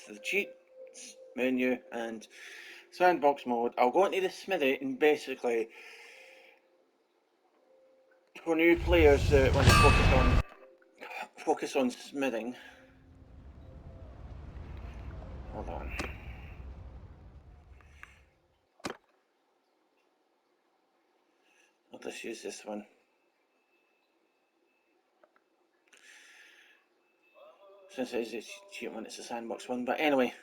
the cheats menu and sandbox mode. I'll go into the smithy and basically, for new players that want to focus on smithing. Hold on. I'll just use this one. Since it is a cheat one, it's a sandbox one. But anyway,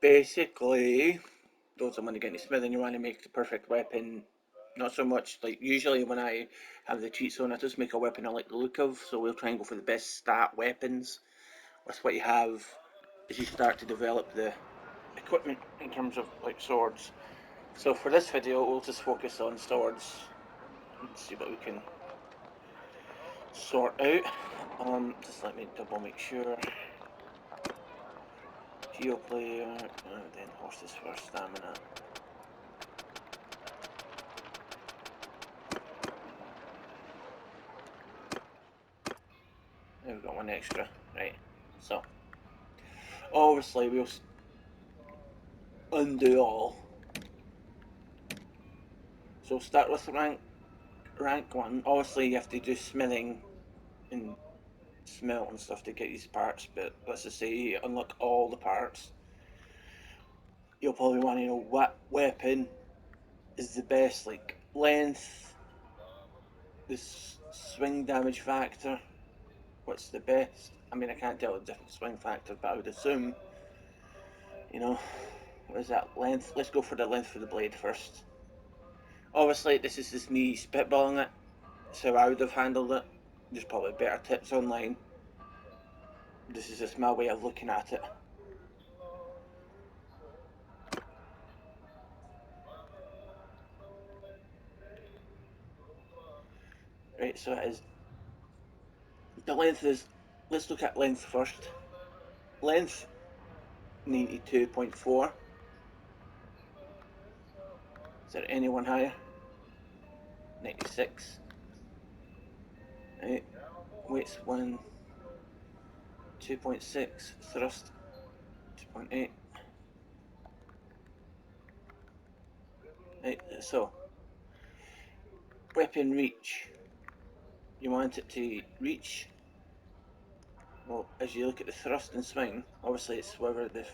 basically, those that want to get into smithing, you want to make the perfect weapon. Not so much like usually when I have the cheats on, I just make a weapon I like the look of. So we'll try and go for the best stat weapons with what you have as you start to develop the equipment in terms of like swords. So for this video, we'll just focus on swords and see what we can sort out. Just let me double make sure. Geo player, then horses for stamina. There we've got one extra, right? So obviously we'll undo all. So start with rank 1. Obviously you have to do smithing and smelt and stuff to get these parts, but let's just say you unlock all the parts. You'll probably want to know what weapon is the best, like length, the swing damage factor, what's the best. I mean, I can't tell the different swing factor, but I would assume, you know, what is that, length? Let's go for the length of the blade first. Obviously, this is just me spitballing it, so I would have handled it. There's probably better tips online. This is just my way of looking at it. Right, so it is. The length is. Let's look at length first. Length 92.4. Is there anyone higher? 96. Right. Weight's 1. 2.6. Thrust 2.8. Right, so weapon reach. You want it to reach. Well, as you look at the thrust and swing, obviously it's whether the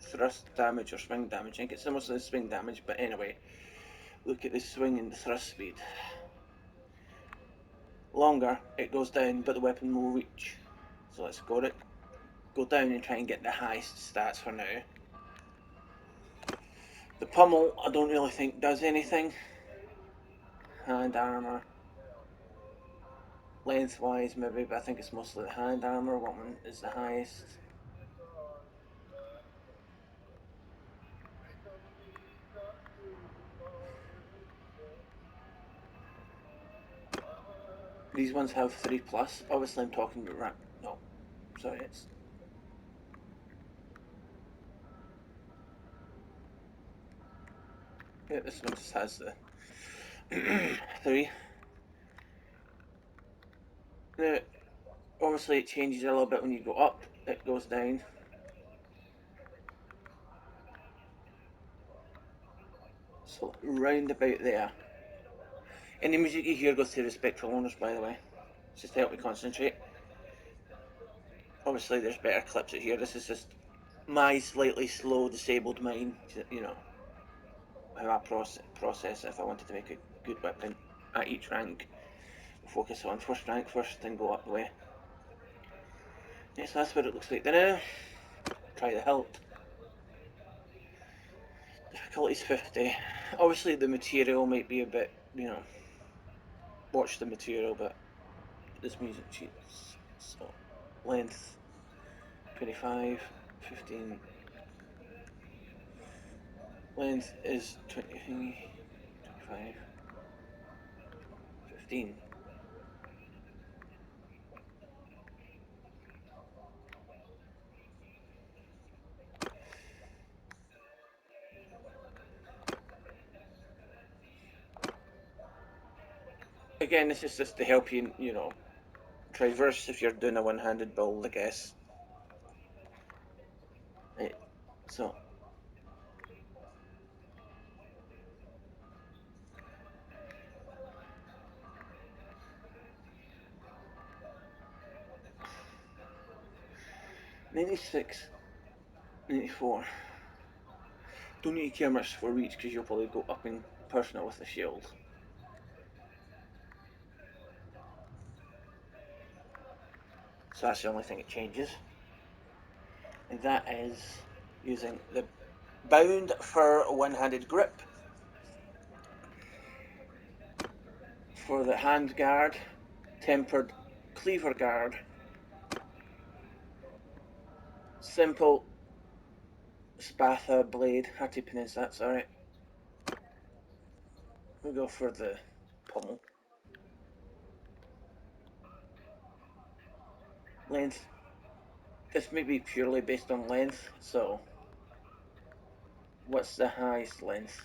thrust damage or swing damage. I think it's almost the swing damage, but anyway, look at the swing and the thrust speed. Longer, it goes down, but the weapon will reach. So let's go down and try and get the highest stats for now. The pummel, I don't really think does anything. Hand armor. Lengthwise, maybe, but I think it's mostly the hand armor. What one is the highest? These ones have 3+. Obviously, I'm talking about rank. No, sorry, it's. Yeah, this one just has the 3. Now, obviously, it changes a little bit when you go up, it goes down. So, round about there. Any music you hear goes to respectful owners, by the way. It's just to help me concentrate. Obviously, there's better clips out here. This is just my slightly slow disabled mind, you know, how I process if I wanted to make a good weapon at each rank. Focus on first rank first, then go up the way. Yes, that's what it looks like now. Try the hilt. Difficulty's 50. Obviously, the material might be a bit, you know, watch the material, but this music sheets. So, length 25, 15. Length is 23, 25, 15. Again, this is just to help you, you know, Traverse if you're doing a one-handed build, I guess. Right, so 96, 94. Don't need to care much for reach because you'll probably go up in personal with the shield. So that's the only thing it changes. And that is using the bound for one-handed grip. For the hand guard, tempered cleaver guard. Simple Spatha blade. Hard to pronounce that, sorry. We'll go for the pommel. Length. This may be purely based on length, so what's the highest length?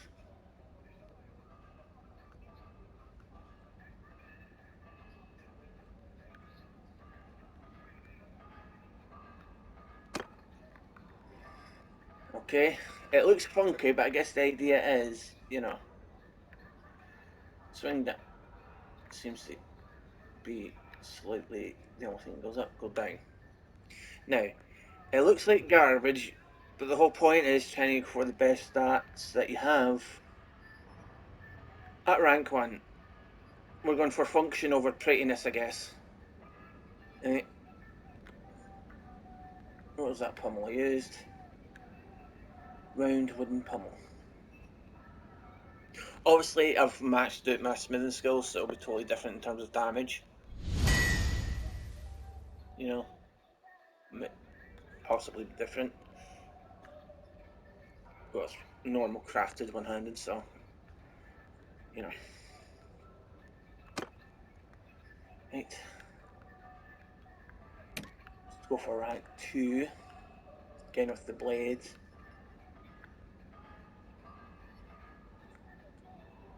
Okay, it looks funky, but I guess the idea is, you know, swing that seems to be slightly the only thing that goes up, go down. Now, it looks like garbage, but the whole point is trying to go for the best stats that you have. At rank 1, we're going for function over prettiness, I guess. Right. What was that pommel I used? Round wooden pommel. Obviously, I've maxed out my smithing skills, so it'll be totally different in terms of damage. You know, possibly different. Well, it's normal crafted one-handed, so, you know. Right. Let's go for rank 2. Again with the blades.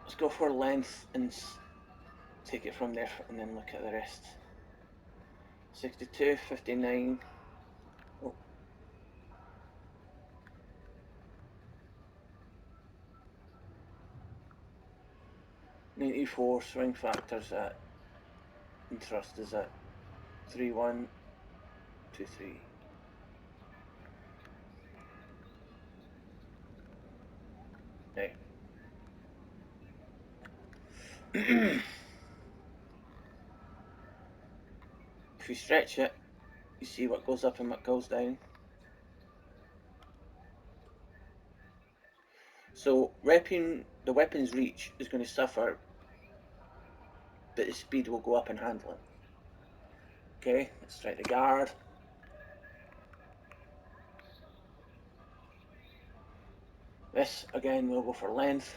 Let's go for length and take it from there and then look at the rest. 62, 59. Oh. 94 swing factors at and thrust is at 3, 1, 2, 3. Now, if you stretch it, you see what goes up and what goes down. So the weapon's reach is going to suffer, but the speed will go up in handling. Okay, let's try the guard. This again we'll go for length.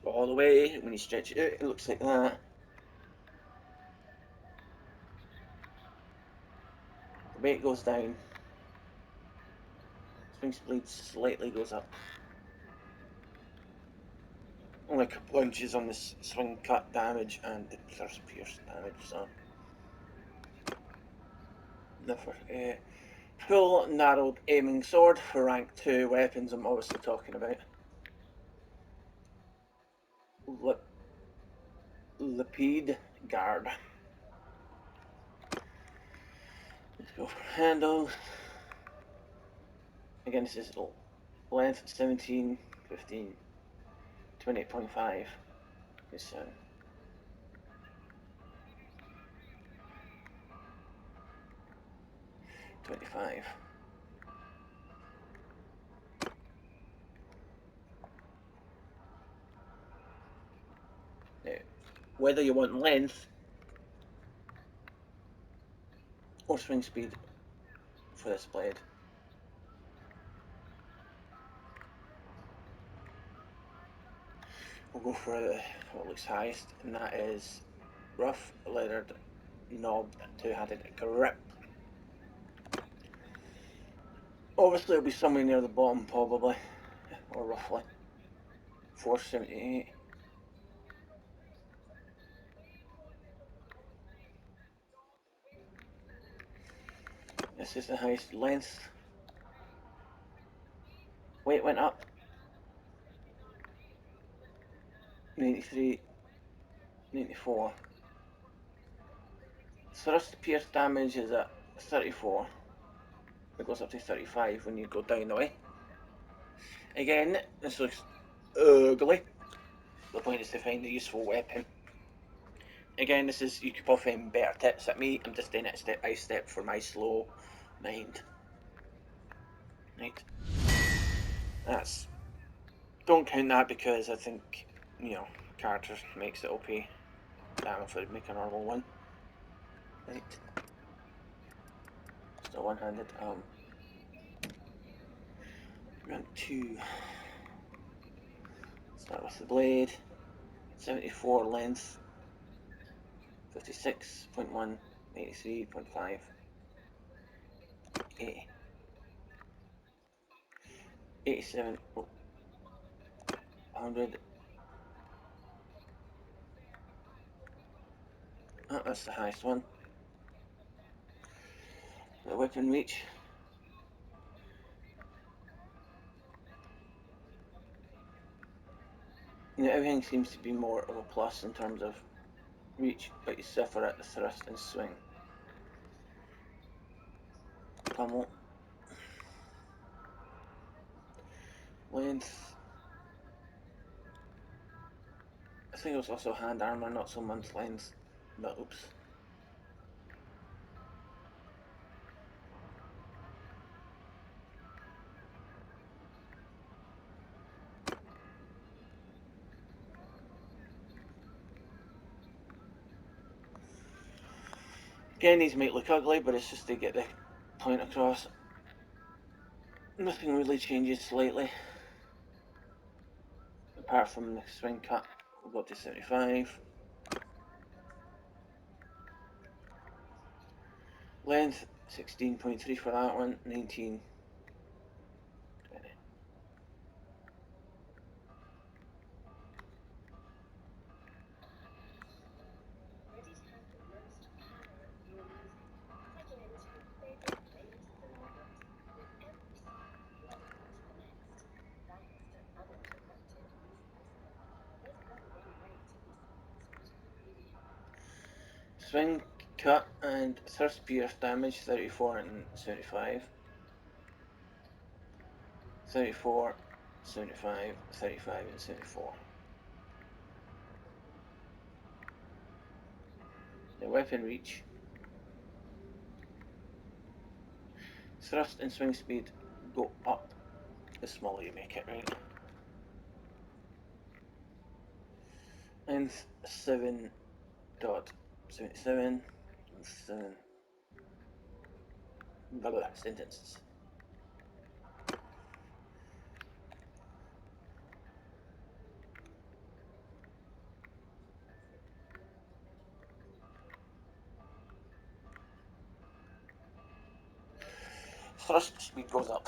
All the way. When you stretch it out, it looks like that. The weight goes down. Swing speed slightly goes up. Only a couple inches on this swing cut damage and the thrust pierce damage, so. For full narrowed aiming sword for rank 2 weapons, I'm obviously talking about. Lapide guard. Let's go for handle. Again, this is length 17, 15, 28.5. It's 25. Now, whether you want length or swing speed for this blade. we'll go for what looks highest, and that is rough leathered knobbed two-handed grip. Obviously it'll be somewhere near the bottom probably, or roughly. 478. This is the highest length. Weight went up. 93, 94. Thrust pierce damage is at 34. It goes up to 35 when you go down the way. Again, this looks ugly. The point is to find a useful weapon. Again, this is, you could pull better tips at me. I'm just doing it step by step for my slow mind. Right. That's, don't count that because I think, you know, character makes it OP. I don't know if I'd make a normal one. Right. Still one-handed. Round 2. Start with the blade. 74 length. 56.1. 83.5. 80. 87. Oh, 100. Oh, that's the highest one. The weapon reach. You know, everything seems to be more of a plus in terms of reach, but you suffer at the thrust and swing. Pummel. Length. I think it was also hand armor, not so much length. But oops. Again, these might look ugly, but it's just to get the point across. Nothing really changes slightly, apart from the swing cut. We'll go up to 75. Length 16.3 for that one. 19. 20. Swing cut and thrust pierce damage 34 and 75. 34, 75, 35 and 74. The weapon reach. Thrust and swing speed go up the smaller you make it, right? And 7.77 and 7 blah blah sentences. Thrust speed goes up.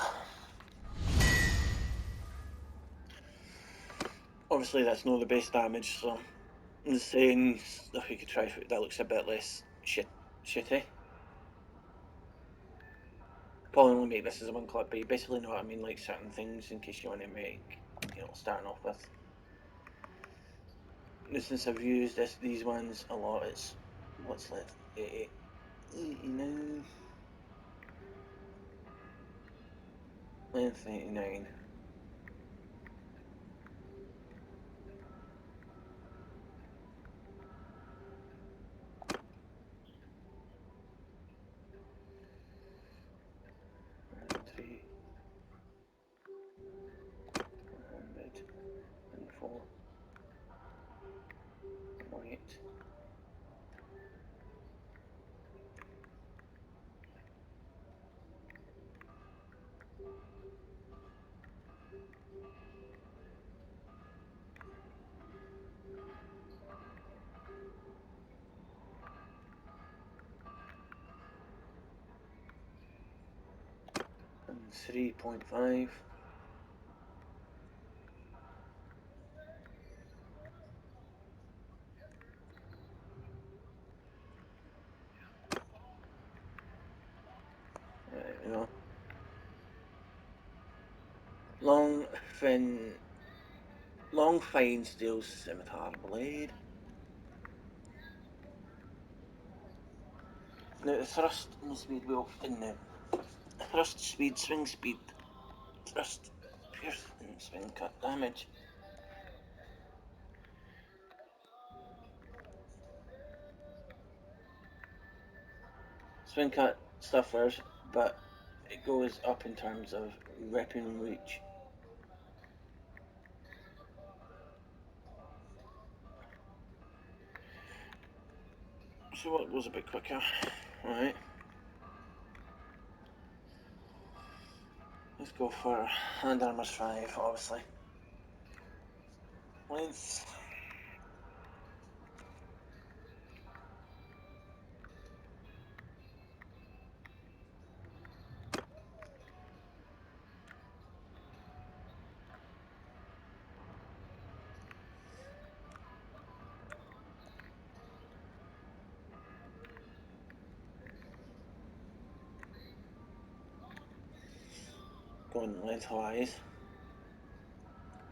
Obviously that's not the base damage, so I'm saying if we could try that looks a bit less shitty. Probably only make this as a one clip, but you basically know what I mean, like certain things in case you want to make, you know, starting off with. Since I've used these ones a lot, it's what's left? 89. Length 89. Three. 104. 108. 3.5. There we go. Long fine steel scimitar blade. Now the thrust and the speed will in the thrust speed, swing speed, thrust, pierce and swing cut damage. Swing cut suffers, but it goes up in terms of weapon reach. So it goes a bit quicker. Right. Let's go for hand armors 5, obviously. Length. Going lengthwise.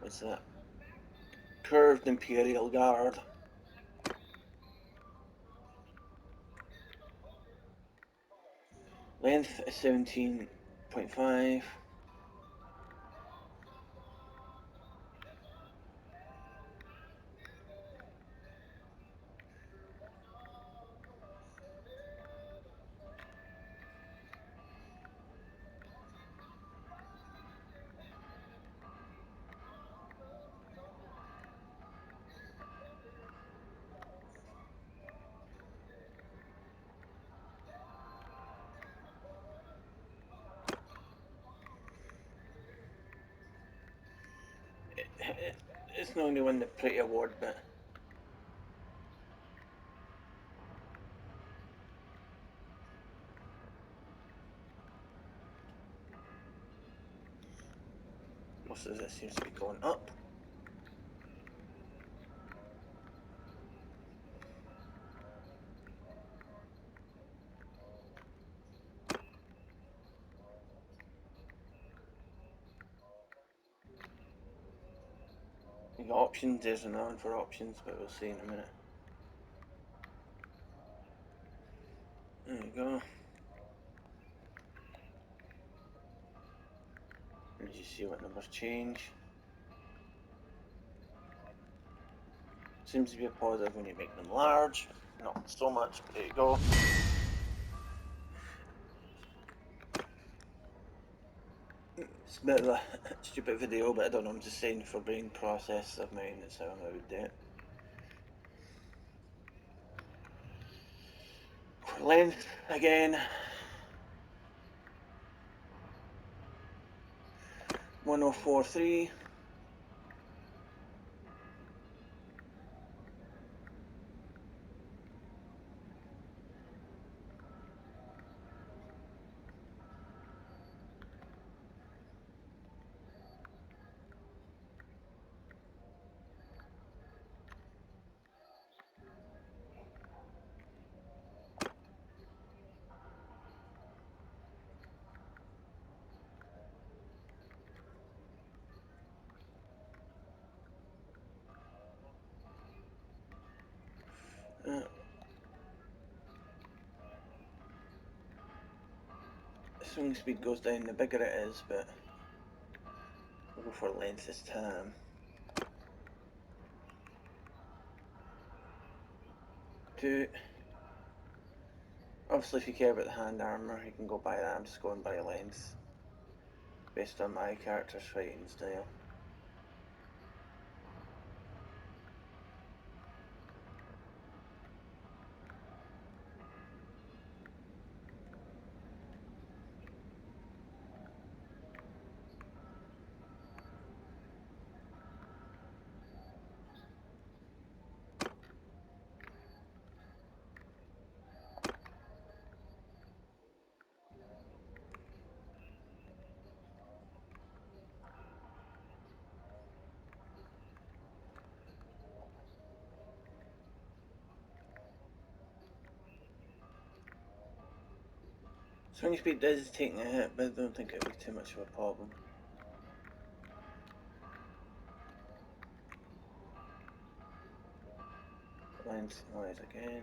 What's that? Curved Imperial Guard. Length 17.5. It's not only won the Pretty Award, but most of this seems to be going up. You got options, there's another one for options, but we'll see in a minute. There you go. And you see what numbers change. Seems to be a positive when you make them large. Not so much, but there you go. It's a bit of a stupid video, but I don't know, I'm just saying for brain process of mine, that's how I would do it. Length again. 1043. Swing speed goes down the bigger it is, but we'll go for length this time. 2. Obviously, if you care about the hand armor, you can go by that. I'm just going by length based on my character's fighting style. Swing speed is taking a hit, but I don't think it'll be too much of a problem. Lens noise again.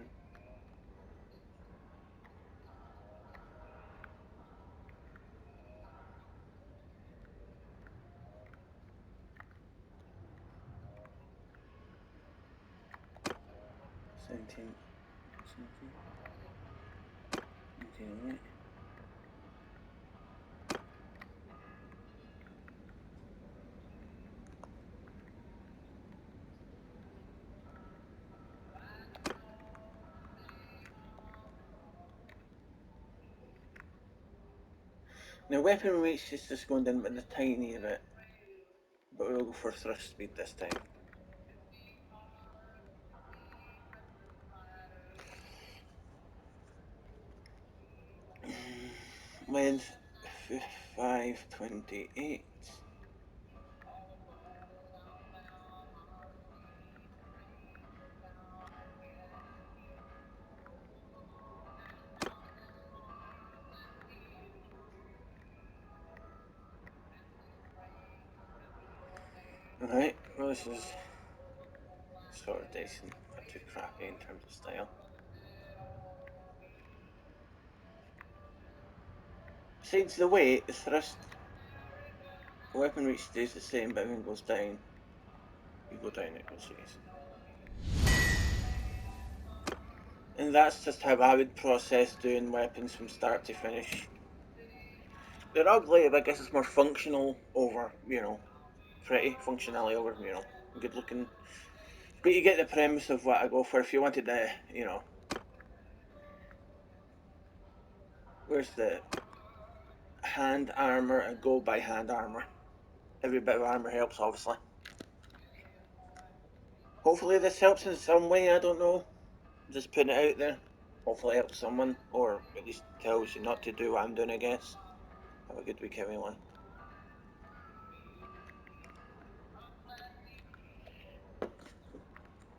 Seventeen. Right. Now weapon reach is just going down a tiny bit, but we'll go for thrust speed this time. Length 528. Alright, well this is sort of decent, not too crappy in terms of style. Besides the weight, the thrust weapon reach stays the same, but when it goes down, you go down, it goes easy. And that's just how I would process doing weapons from start to finish. They're ugly, but I guess it's more functional over, pretty functionality over, good looking. But you get the premise of what I go for. If you wanted to, where's the hand armor? I go by hand armor. Every bit of armor helps, obviously. Hopefully this helps in some way, I don't know. Just putting it out there. Hopefully it helps someone, or at least tells you not to do what I'm doing, I guess. Have a good week, everyone.